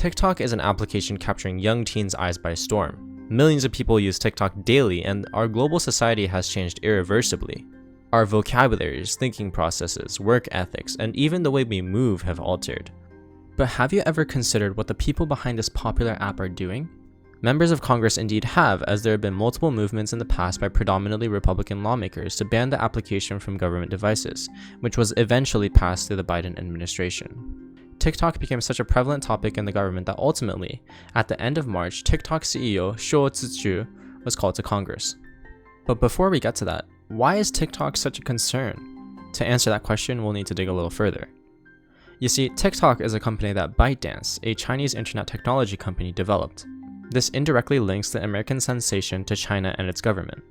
TikTok is an application capturing young teens' eyes by storm. Millions of people use TikTok daily, and our global society has changed irreversibly. Our vocabularies, thinking processes, work ethics, and even the way we move have altered. But have you ever considered what the people behind this popular app are doing? Members of Congress indeed have, as there have been multiple movements in the past by predominantly Republican lawmakers to ban the application from government devices, which was eventually passed through the Biden administration. TikTok became such a prevalent topic in the government that ultimately, at the end of March, TikTok CEO Shou Zi-chew was called to Congress. But before we get to that, why is TikTok such a concern? To answer that question, we'll need to dig a little further. You see, TikTok is a company that ByteDance, a Chinese internet technology company, developed. This indirectly links the American sensation to China and its government.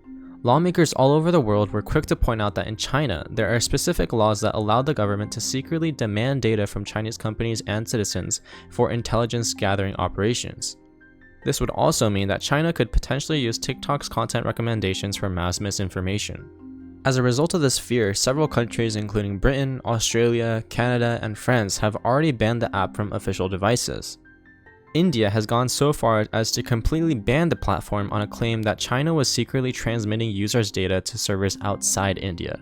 Lawmakers all over the world were quick to point out that in China, there are specific laws that allow the government to secretly demand data from Chinese companies and citizens for intelligence gathering operations. This would also mean that China could potentially use TikTok's content recommendations for mass misinformation. As a result of this fear, several countries including Britain, Australia, Canada, and France have already banned the app from official devices. India has gone so far as to completely ban the platform on a claim that China was secretly transmitting users' data to servers outside India.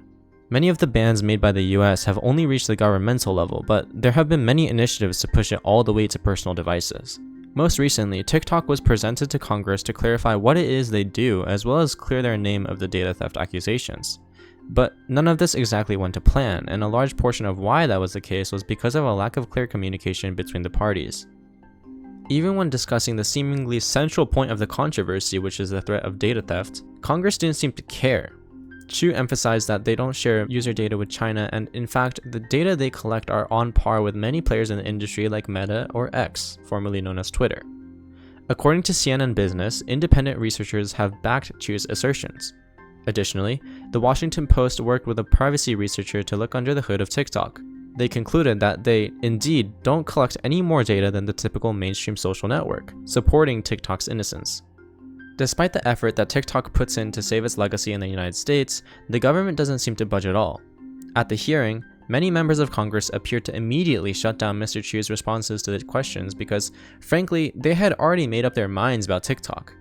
Many of the bans made by the US have only reached the governmental level, but there have been many initiatives to push it all the way to personal devices. Most recently, TikTok was presented to Congress to clarify what it is they do, as well as clear their name of the data theft accusations. But none of this exactly went to plan, and a large portion of why that was the case was because of a lack of clear communication between the parties. Even when discussing the seemingly central point of the controversy, which is the threat of data theft, Congress didn't seem to care. Chu emphasized that they don't share user data with China, and in fact, the data they collect are on par with many players in the industry like Meta or X, formerly known as Twitter. According to CNN Business, independent researchers have backed Chu's assertions. Additionally, the Washington Post worked with a privacy researcher to look under the hood of TikTok. They concluded that they, indeed, don't collect any more data than the typical mainstream social network, supporting TikTok's innocence. Despite the effort that TikTok puts in to save its legacy in the United States, the government doesn't seem to budge at all. At the hearing, many members of Congress appeared to immediately shut down Mr. Chu's responses to the questions because, frankly, they had already made up their minds about TikTok.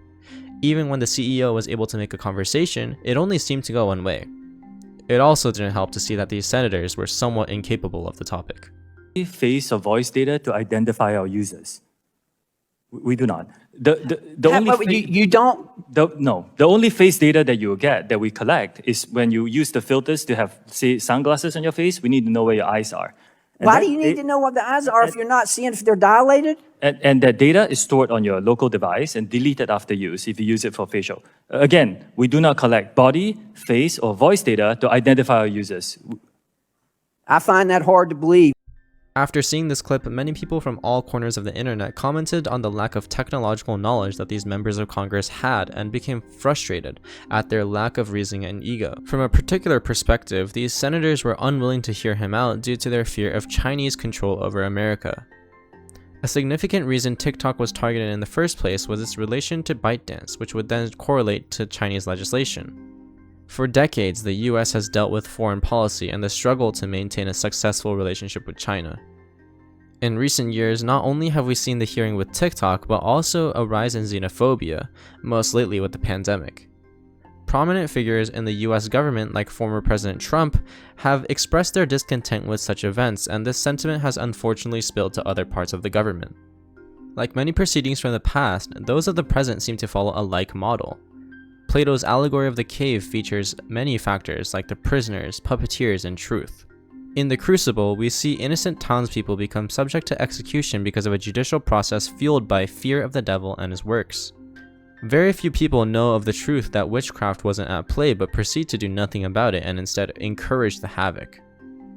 Even when the CEO was able to make a conversation, it only seemed to go one way. It also didn't help to see that these senators were somewhat incapable of the topic. Face or voice data to identify our users. We do not. You don't? The only face data that you will get, that we collect, is when you use the filters to have, say, sunglasses on your face. We need to know where your eyes are. Why do you need to know what the eyes are if you're not seeing if they're dilated? And that data is stored on your local device and deleted after use if you use it for facial. Again, we do not collect body, face, or voice data to identify our users. I find that hard to believe. After seeing this clip, many people from all corners of the internet commented on the lack of technological knowledge that these members of Congress had and became frustrated at their lack of reasoning and ego. From a particular perspective, these senators were unwilling to hear him out due to their fear of Chinese control over America. A significant reason TikTok was targeted in the first place was its relation to ByteDance, which would then correlate to Chinese legislation. For decades, the US has dealt with foreign policy and the struggle to maintain a successful relationship with China. In recent years, not only have we seen the hearing with TikTok, but also a rise in xenophobia, most lately with the pandemic. Prominent figures in the US government, like former President Trump, have expressed their discontent with such events, and this sentiment has unfortunately spilled to other parts of the government. Like many proceedings from the past, those of the present seem to follow a like model. Plato's allegory of the cave features many factors like the prisoners, puppeteers, and truth. In the Crucible, we see innocent townspeople become subject to execution because of a judicial process fueled by fear of the devil and his works. Very few people know of the truth that witchcraft wasn't at play but proceed to do nothing about it and instead encourage the havoc.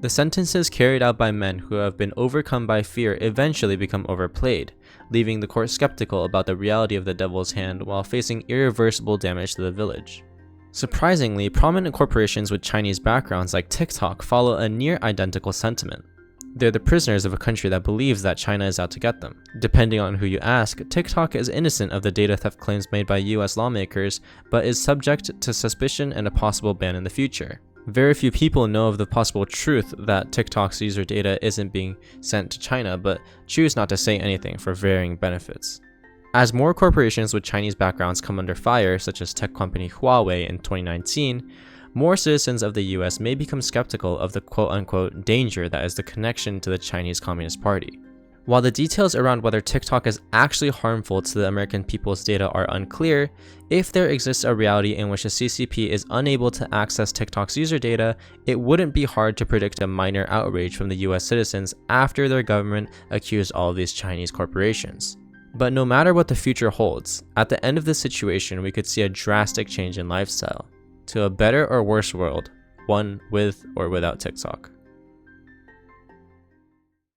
The sentences carried out by men who have been overcome by fear eventually become overplayed, leaving the court skeptical about the reality of the devil's hand while facing irreversible damage to the village. Surprisingly, prominent corporations with Chinese backgrounds like TikTok follow a near-identical sentiment. They're the prisoners of a country that believes that China is out to get them. Depending on who you ask, TikTok is innocent of the data theft claims made by US lawmakers, but is subject to suspicion and a possible ban in the future. Very few people know of the possible truth that TikTok's user data isn't being sent to China, but choose not to say anything for varying benefits. As more corporations with Chinese backgrounds come under fire, such as tech company Huawei in 2019, more citizens of the US may become skeptical of the quote-unquote danger that is the connection to the Chinese Communist Party. While the details around whether TikTok is actually harmful to the American people's data are unclear, if there exists a reality in which the CCP is unable to access TikTok's user data, it wouldn't be hard to predict a minor outrage from the US citizens after their government accused all of these Chinese corporations. But no matter what the future holds, at the end of this situation we could see a drastic change in lifestyle to a better or worse world, one with or without TikTok.